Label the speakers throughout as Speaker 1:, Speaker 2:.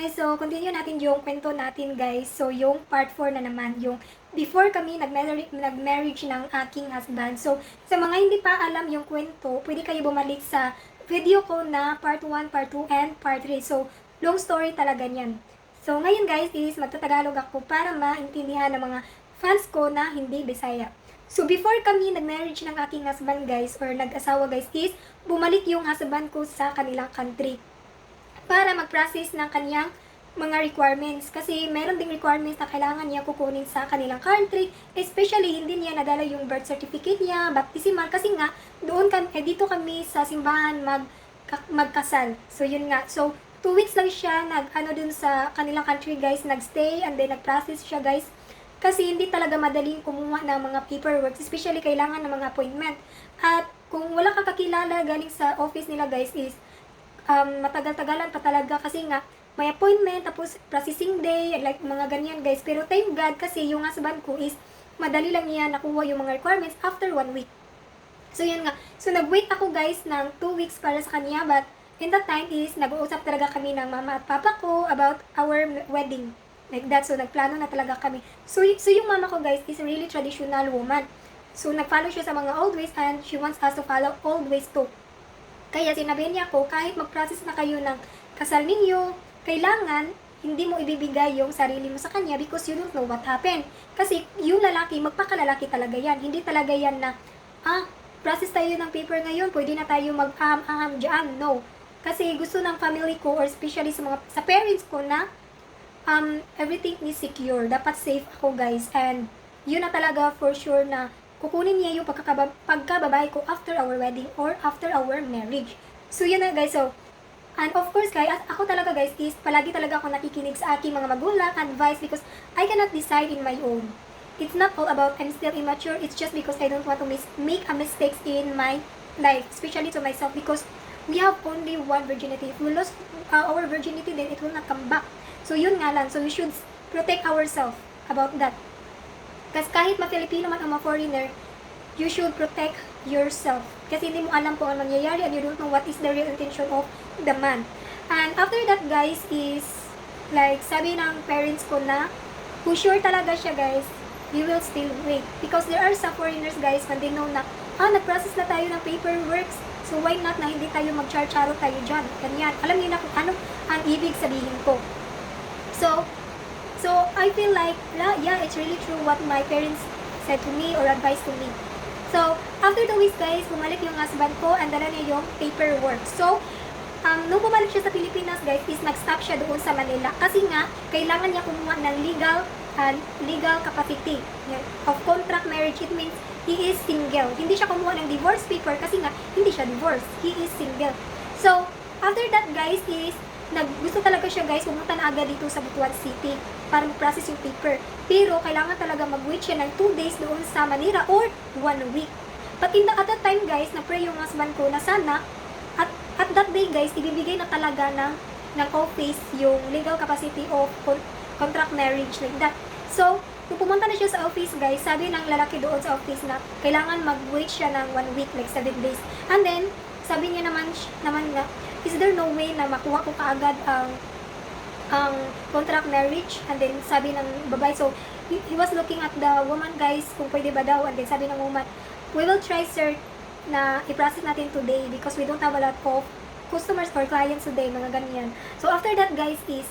Speaker 1: guys, so continue natin yung kwento natin guys. So yung part 4 na naman, yung before kami nag-marriage ng aking husband. So sa mga hindi pa alam yung kwento, pwede kayo bumalik sa video ko na part 1, part 2, and part 3. So long story talaga niyan. So ngayon guys is magtatagalog ako para maintindihan ng mga fans ko na hindi Bisaya. So before kami nag-marriage ng aking husband guys, or nag-asawa guys, is bumalik yung husband ko sa kanilang country para mag-process ng kanyang mga requirements. Kasi meron ding requirements na kailangan niya kukunin sa kanilang country. Especially, hindi niya nadala yung birth certificate niya, baptismal. Kasi nga, dito kami sa simbahan magkasal. So, yun nga. So, 2 weeks lang siya dun sa kanilang country guys, nagstay and then nag-process siya guys. Kasi hindi talaga madaling kumuha ng mga paperwork, especially kailangan ng mga appointment. At kung wala kang kakilala galing sa office nila guys is matagal-tagalan pa talaga kasi nga may appointment tapos processing day like mga ganyan guys. Pero thank God kasi yung husband ko is madali lang niya nakuha yung mga requirements after 1 week. So yun nga. So nag-wait ako guys ng 2 weeks para sa kanya, but in that time is nag-uusap talaga kami ng mama at papa ko about our wedding. Like that. So nagplano na talaga kami. So yung mama ko guys is really traditional woman. So nag-follow siya sa mga old ways and she wants us to follow old ways too. Kaya sinabi niya ko, kahit mag-process na kayo ng kasal ninyo, kailangan hindi mo ibibigay yung sarili mo sa kanya because you don't know what happened. Kasi yung lalaki, magpakalalaki talaga yan. Hindi talaga yan na, process tayo ng paper ngayon, pwede na tayo mag-aham-aham dyan. No. Kasi gusto ng family ko, or especially sa parents ko na, everything is secure. Dapat safe ako guys. And yun na talaga for sure na kukunin niya yung pagkababae ko after our wedding or after our marriage. So, yun na guys. So, and of course guys, ako talaga guys is palagi talaga ako nakikinig sa aking mga magulang, advice, because I cannot decide in my own. It's not all about I'm still immature. It's just because I don't want to make a mistakes in my life, especially to myself, because we have only one virginity. If we lose our virginity, then it will not come back. So, yun nga lang. So, we should protect ourselves about that. Kasi kahit ma-Filipino man o ma-foreigner, you should protect yourself. Kasi hindi mo alam kung ano mangyayari and you don't know what is the real intention of the man. And after that guys is, like sabi ng parents ko na, kung sure talaga siya guys, we will still wait. Because there are some foreigners guys when they know na, nag-process na tayo ng paperwork, so why not na hindi tayo mag-char-charo tayo dyan. Ganyan. Alam niyo na kung ano ang ibig sabihin ko. So, I feel like, yeah, it's really true what my parents said to me or advised to me. So, after 2 weeks guys, bumalik yung husband ko and dala niya yung paperwork. So, nung bumalik siya sa Pilipinas guys, is nag-stop siya doon sa Manila. Kasi nga, kailangan niya kumuha ng legal capacity of contract marriage. It means he is single. Hindi siya kumuha ng divorce paper kasi nga, hindi siya divorced. He is single. So, after that guys is, gusto talaga siya guys, pumunta na agad dito sa Butuan City para mag-process yung paper. Pero kailangan talaga mag-wait siya ng 2 days doon sa Manila or 1 week. But at that time guys, na-pray yung husband ko na sana at that day guys, ibibigay na talaga ng office yung legal capacity of contract marriage like that. So, kung pumunta na siya sa office guys, sabi ng lalaki doon sa office na kailangan mag-wait siya ng 1 week, like 7 days. And then, sabi niya naman na, is there no way na makuha ko kaagad ang contract marriage? And then sabi ng babae, so he was looking at the woman guys kung pwede ba daw, and then sabi ng woman, we will try sir na i-process natin today because we don't have a lot of customers or clients today, mga ganyan. So after that guys is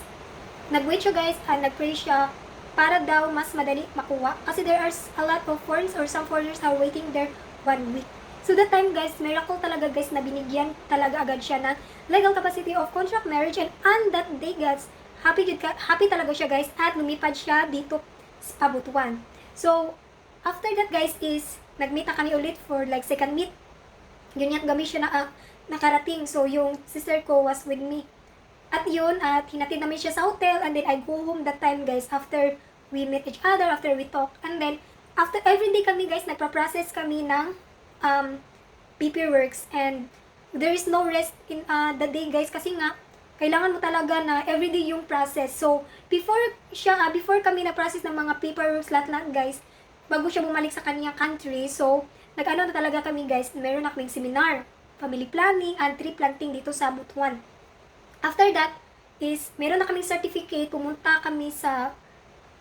Speaker 1: nag-wait siya guys and nag-pray siya para daw mas madali makuha kasi there are a lot of foreigners or some foreigners are waiting there 1 week. So that time guys, miracle talaga guys na binigyan talaga agad siya ng legal capacity of contract marriage, and on that day guys, happy talaga siya guys at lumipad siya dito sa Butuan. So after that guys is nag-meet na kami ulit for like second meet. Ganyan kami siya nakarating. So yung sister ko was with me. At yun, at hinatid namin siya sa hotel, and then I go home that time guys after we meet each other, after we talk. And then after everyday kami guys, nagpa-process kami ng paperworks, and there is no rest in the day guys kasi nga kailangan mo talaga na everyday yung process. So before kami na-process ng mga paperworks lahat guys, bago siya bumalik sa kanyang country, so nag-ano na talaga kami guys, meron na kaming seminar, family planning and tree planting dito sa Butuan. After that, is meron na kaming certificate, pumunta kami sa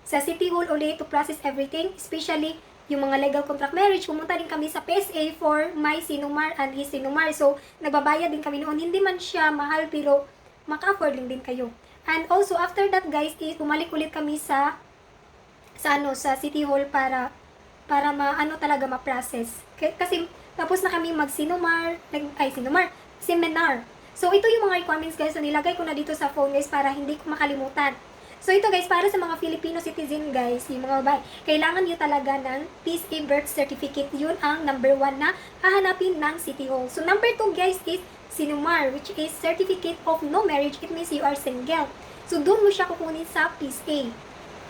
Speaker 1: City Hall ulit to process everything, especially yung mga legal contract marriage. Pumunta din kami sa PSA for my sinumar and his sinumar. So, nagbabayad din kami noon. Hindi man siya mahal, pero maka-afford din kayo. And also, after that guys, is bumalik ulit kami sa City Hall para talaga ma-process. Kasi tapos na kami seminar. So, ito yung mga requirements guys. So, nilagay ko na dito sa phone guys para hindi ko makalimutan. So, ito guys, para sa mga Filipino citizen guys, yung mga babae, kailangan nyo talaga ng PSA birth certificate. Yun ang number 1 na hahanapin ng City Hall. So, number 2 guys is Sinumar, which is Certificate of No Marriage. It means you are single. So, doon mo siya kukunin sa PSA.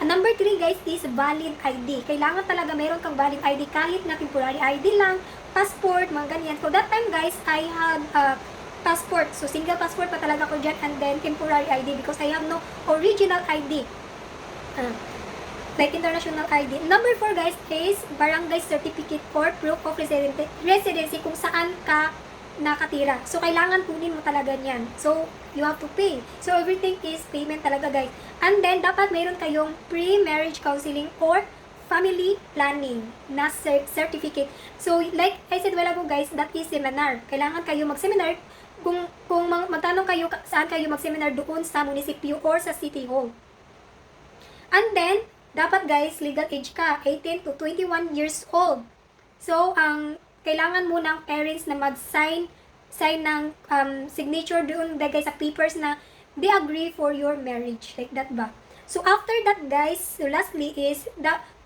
Speaker 1: And number 3 guys is valid ID. Kailangan talaga meron kang valid ID kahit na temporary ID lang, passport, mga ganyan. So, that time guys, I had passport. So, single passport pa talaga ko dyan, and then temporary ID because I have no original ID. Like international ID. Number 4 guys is barangay certificate for proof of residency kung saan ka nakatira. So, kailangan kunin mo talaga yan. So, you have to pay. So, everything is payment talaga guys. And then, dapat mayroon kayong pre-marriage counseling or family planning na certificate. So, like I said while ago guys, that is seminar. Kailangan kayo mag-seminar kung magtanong kayo saan kayo mag-seminar, doon sa munisipyo or sa City Hall. And then, dapat guys, legal age ka, 18 to 21 years old. So, kailangan mo ng parents na mag-sign ng signature doon guys sa papers na they agree for your marriage. Like that ba? So, after that guys, so lastly is,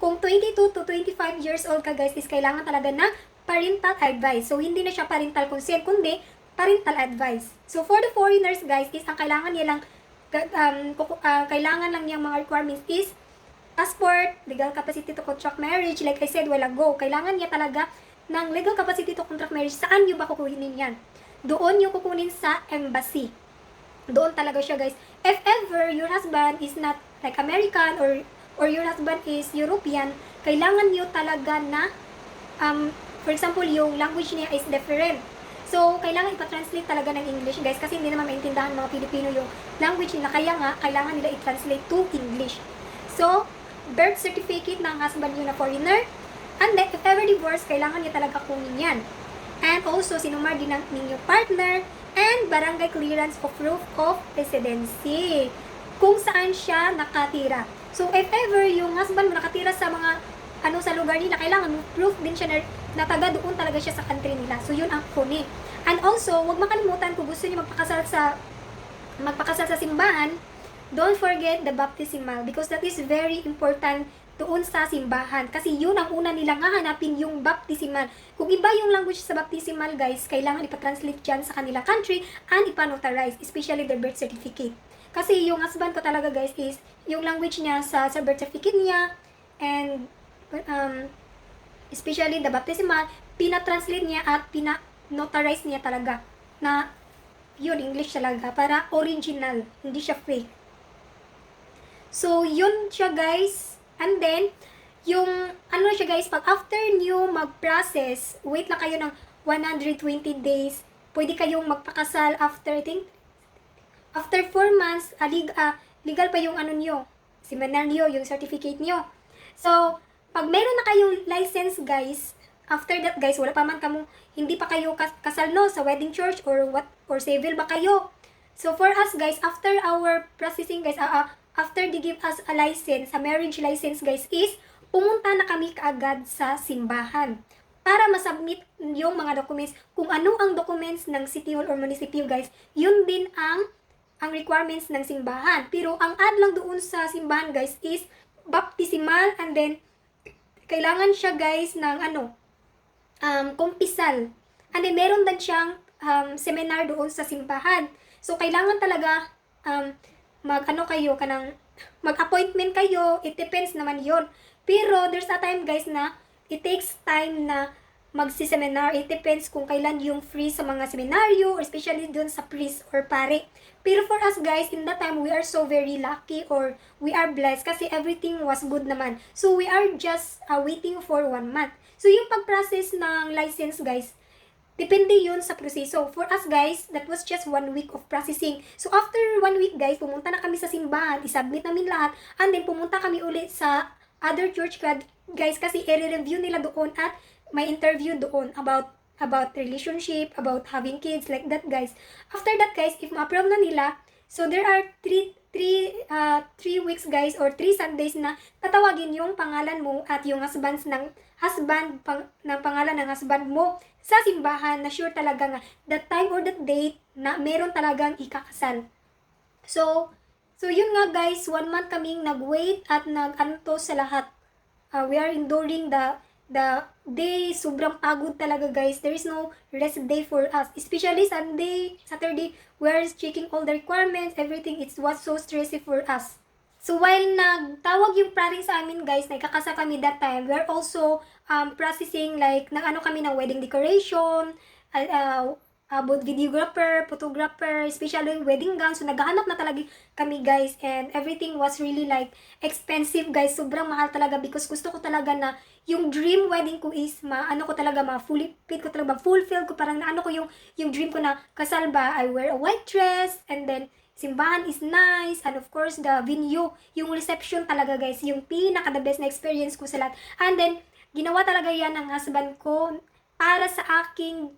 Speaker 1: kung 22 to 25 years old ka guys, is kailangan talaga ng parental advice. So, hindi na siya parental consent, kundi parental advice. So, for the foreigners guys, is ang kailangan nilang kailangan lang niyang mga requirements is passport, legal capacity to contract marriage. Like I said while ago, kailangan niya talaga ng legal capacity to contract marriage. Saan niyo ba kukunin yan? Doon niyo kukunin sa embassy. Doon talaga siya guys. If ever your husband is not like American or your husband is European, kailangan niyo talaga na for example, yung language niya is different. So, kailangan ipa-translate talaga ng English guys kasi hindi naman maintindihan ng mga Pilipino yung language nila. Kaya nga, kailangan nila i-translate to English. So, birth certificate ng husband nyo na foreigner. And then, if ever divorce, kailangan nyo talaga kunin yan. And also, sinumar din ng inyong partner. And barangay clearance of proof of residency. Kung saan siya nakatira. So, if ever yung husband mo nakatira sa mga sa lugar nila, kailangan mo proof din siya na taga doon talaga siya sa country nila. So, yun ang kunin. And also, huwag makalimutan kung gusto niyo magpakasal sa simbahan, don't forget the baptismal because that is very important doon sa simbahan. Kasi yun ang una nilang hahanapin, yung baptismal. Kung iba yung language sa baptismal, guys, kailangan ipatranslate dyan sa kanila country and ipanotarize, especially their birth certificate. Kasi yung husband ko talaga, guys, is yung language niya sa birth certificate niya and especially the baptismal, pinatranslate niya at pinanotarize niya talaga na yun, English talaga, para original, hindi siya fake. So, yun siya guys. And then, yung, siya guys, pag after nyo mag-process, wait lang kayo ng 120 days, pwede kayong magpakasal after, after 4 months, legal pa yung nyo, seminar nyo, yung certificate nyo. So, pag meron na kayong license guys, after that guys, wala pa man hindi pa kayo kasal no, sa wedding church or civil ba kayo. So for us guys, after our processing guys, after they give us a license, a marriage license guys, is pumunta na kami kaagad sa simbahan para masubmit yung mga documents. Kung ano ang documents ng City Hall or munisipyo guys, yun din ang requirements ng simbahan. Pero ang add lang doon sa simbahan guys is baptismal, and then kailangan siya guys ng kumpisal. And then meron din siyang seminar doon sa simbahan. So kailangan talaga mag-appointment kayo. It depends naman yon. Pero there's a time guys na it takes time na magsi-seminar. It depends kung kailan yung free sa mga seminaryo, especially doon sa priest or pare. Pero for us guys, in that time, we are so very lucky or we are blessed kasi everything was good naman. So we are just waiting for 1 month. So yung pag-process ng license guys, depende yun sa proseso. For us guys, that was just 1 week of processing. So after 1 week guys, pumunta na kami sa simbahan, isubmit namin lahat, and then pumunta kami ulit sa other church guys kasi i-review nila doon at may interview doon about relationship, about having kids, like that guys. After that guys, if ma-approve na nila, so there are 3 weeks guys or 3 Sundays na tatawagin yung pangalan mo at yung ng pangalan ng husband mo sa simbahan na sure talaga nga that time or that date na meron talagang ikakasal. So yun nga guys, 1 month kaming nag-wait at nag-anto sa lahat. We are enduring the day, sobrang pagod talaga guys. There is no rest day for us. Especially Sunday, Saturday, we are checking all the requirements, everything. It was so stressful for us. So while nagtawag yung parents sa amin guys, nagkakasa kami that time, we are also processing like nag-ano kami ng wedding decoration, about videographer, photographer, especially wedding gown. So naghahanap na talaga kami guys, and everything was really like expensive guys. Sobrang mahal talaga because gusto ko talaga na yung dream wedding ko is fulfill ko, parang naano ko yung dream ko na kasal ba, I wear a white dress, and then simbahan is nice, and of course the venue, yung reception talaga guys, yung pinaka the best na experience ko sa lahat. And then ginawa talaga yan ng husband ko para sa aking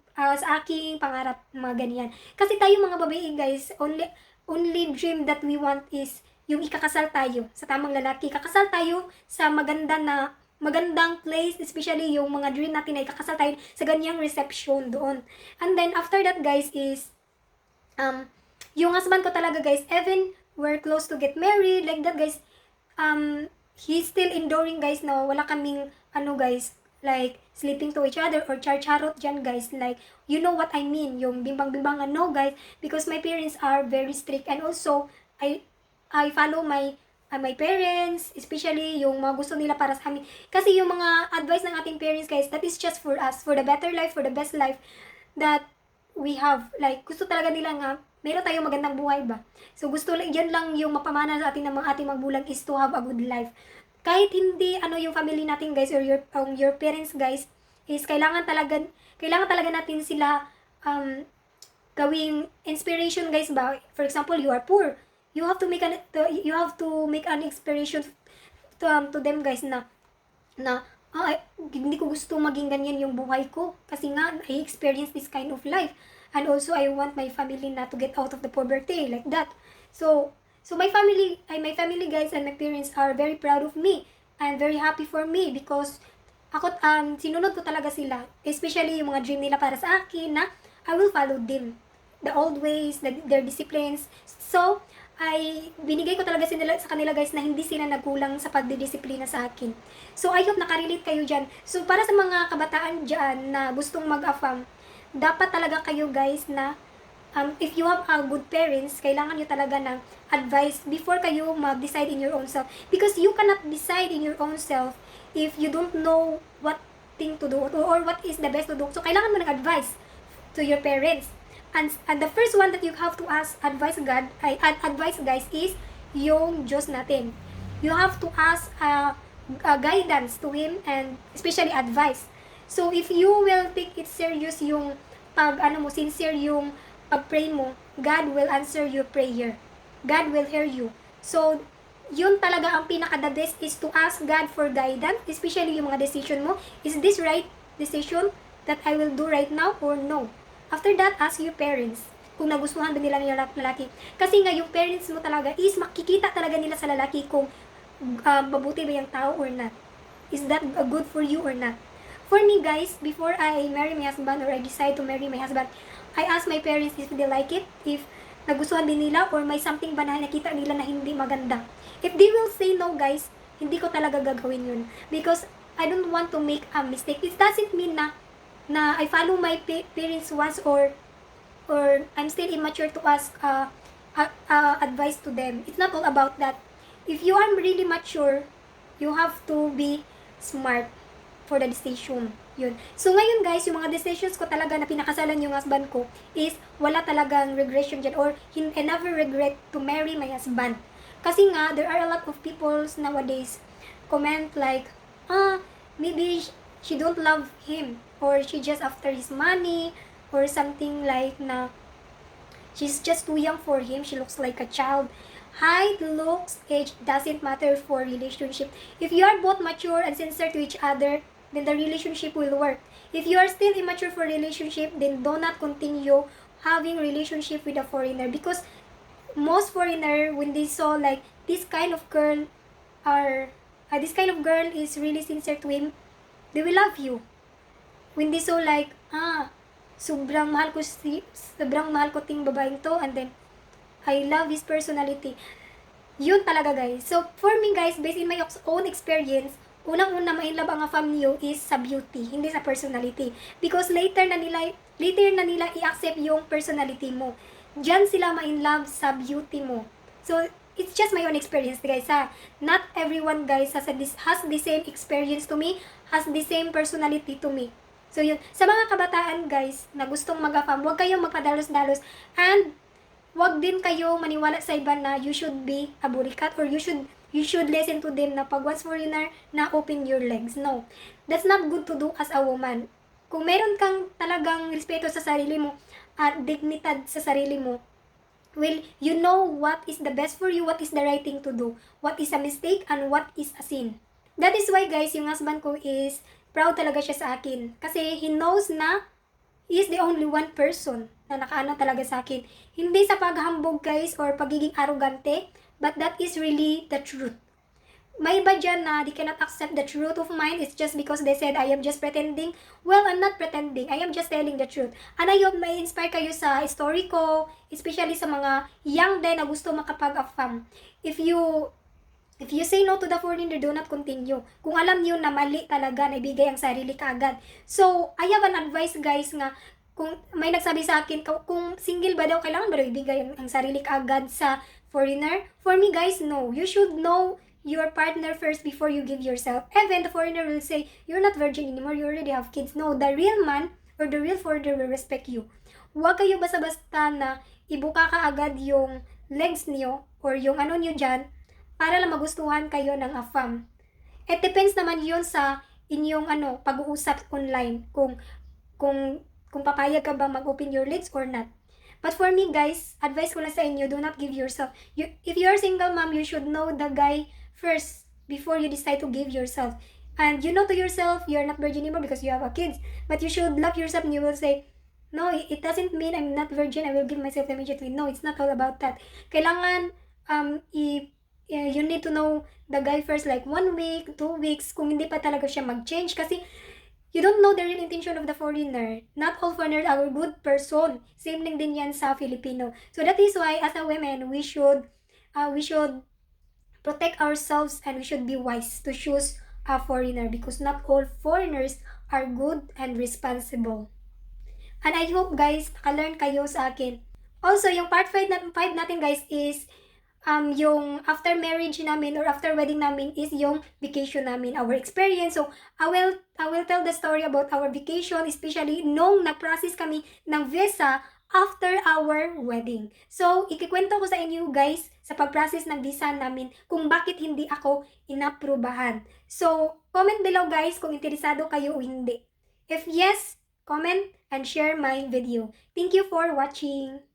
Speaker 1: pangarap, mga ganyan. Kasi tayo mga babae guys, only dream that we want is yung ikakasal tayo sa tamang lalaki. Kakasal tayo sa magandang place, especially yung mga dream natin na ikakasal tayo sa ganyang reception doon. And then after that guys is yung husband ko talaga guys, even we're close to get married, like that guys, he's still enduring guys, no, wala kaming guys, like sleeping to each other or char-charot dyan guys, like you know what I mean, yung bimbang-bimbang guys, because my parents are very strict, and also I follow my parents, especially yung mga gusto nila para sa amin. Kasi yung mga advice ng ating parents guys, that is just for us, for the better life, for the best life that we have. Like gusto talaga nila nga meron tayong magandang buhay ba. So gusto yan lang yung mapamana sa atin ng mga ating magulang is to have a good life. Kahit hindi yung family natin guys or your parents guys, is kailangan talaga natin sila gawing inspiration guys ba. For example, you are poor, you have to make an inspiration to them guys na hindi ko gusto maging ganyan yung buhay ko kasi nga I experience this kind of life, and also I want my family na to get out of the poverty, like that. So my family guys and my parents are very proud of me and very happy for me because ako sinunod ko talaga sila, especially yung mga dream nila para sa akin na I will follow them, the old ways, their disciplines. So binigay ko talaga sa kanila guys na hindi sila nagkulang sa pagdidisiplina sa akin. So I hope nakarelate kayo dyan. So para sa mga kabataan dyan na gustong mag-affirm, dapat talaga kayo guys na if you have good parents, kailangan nyo talaga ng advice before kayo mag-decide in your own self. Because you cannot decide in your own self if you don't know what thing to do or what is the best to do. So kailangan mo ng advice to your parents. And the first one that you have to ask advice guys is yung Diyos natin. You have to ask guidance to Him and especially advice. So if you will take it serious yung sincere yung pag-pray mo, God will answer your prayer. God will hear you. So yun talaga ang pinaka-the best is to ask God for guidance, especially yung mga decision mo. Is this right decision that I will do right now or no? After that, ask your parents kung nagustuhan ba nila yung lalaki. Kasi nga, yung parents mo talaga is makikita talaga nila sa lalaki kung mabuti ba yung tao or not. Is that good for you or not? For me guys, before I marry my husband or I decide to marry my husband, I ask my parents if they like it, if nagustuhan din nila or may something ba na nakita nila na hindi maganda. If they will say no guys, hindi ko talaga gagawin yun. Because I don't want to make a mistake. It doesn't mean na I follow my parents was or I'm still immature to ask advice to them. It's not all about that. If you are really mature, you have to be smart for the decision. Yun. So ngayon guys, yung mga decisions ko talaga na pinakasalan yung husband ko is wala talagang regression dyan or I never regret to marry my husband. Kasi nga, there are a lot of people nowadays comment like, maybe she don't love him. or she just after his money, or something like na she's just too young for him, she looks like a child. Height, looks, age doesn't matter for relationship. If you are both mature and sincere to each other, then the relationship will work. If you are still immature for relationship, then do not continue having relationship with a foreigner, because most foreigner, when they saw like this kind of girl are this kind of girl is really sincere to him, they will love you. When they saw like sobrang mahal ko ting babaeng to, and then I love his personality. Yun talaga guys. So for me guys, based in my own experience, unang-una ma-inlove ang fam niyo is sa beauty, hindi sa personality. Because later na nila i-accept yung personality mo. Diyan sila ma-inlove sa beauty mo. So it's just my own experience guys ha. Not everyone guys has the same experience to me, has the same personality to me. So yun, sa mga kabataan guys na gustong mag-afam, huwag kayong magpadalos-dalos, and wag din kayo maniwala sa iba na you should be a burikat, or you should listen to them na pag once foreigner na open your legs. No, that's not good to do as a woman. Kung meron kang talagang respeto sa sarili mo at dignidad sa sarili mo, well, you know what is the best for you, what is the right thing to do, what is a mistake, and what is a sin. That is why guys, yung husband ko is proud talaga siya sa akin. Kasi he knows na he is the only one person na nakaano talaga sa akin. Hindi sa paghambog guys or pagiging arrogante, but that is really the truth. May iba dyan na they cannot accept the truth of mine. It's just because they said I am just pretending. Well, I'm not pretending. I am just telling the truth. And I hope may inspire kayo sa story ko, especially sa mga young din na gusto makapag-affirm. If you say no to the foreigner, do not continue. Kung alam niyo na mali talaga na ibigay ang sarili kaagad. So, I have an advice guys nga, kung may nagsabi sa akin, kung single ba daw, kailangan ba daw ibigay ang sarili kaagad sa foreigner? For me guys, no. You should know your partner first before you give yourself. Even the foreigner will say, you're not virgin anymore, you already have kids. No, the real man or the real foreigner will respect you. Huwag kayo basta-basta na ibuka ka agad yung legs niyo or yung ano niyo dyan, para lang magustuhan kayo ng afam. It depends naman yun sa inyong pag-uusap online, kung papayag ka ba mag-open your legs or not. But for me guys, advice ko lang sa inyo, do not give yourself. If you're single mom, you should know the guy first before you decide to give yourself. And you know to yourself, you're not virgin anymore because you have a kids. But you should love yourself and you will say, no, it doesn't mean I'm not virgin, I will give myself immediately. No, it's not all about that. Kailangan you need to know the guy first, like 1 week, 2 weeks, kung hindi pa talaga siya mag-change, kasi you don't know the real intention of the foreigner. Not all foreigners are a good person. Same din yan sa Filipino. So that is why as a women, we should protect ourselves and we should be wise to choose a foreigner, because not all foreigners are good and responsible. And I hope guys, nakalearn kayo sa akin. Also, yung part 5 natin guys is yung after marriage namin or after wedding namin is yung vacation namin, our experience. So, I will tell the story about our vacation, especially nung nag-process kami ng visa after our wedding. So, ikikwento ko sa inyo guys sa pag-process ng visa namin kung bakit hindi ako inaprubahan. So, comment below guys kung interesado kayo o hindi. If yes, comment and share my video. Thank you for watching.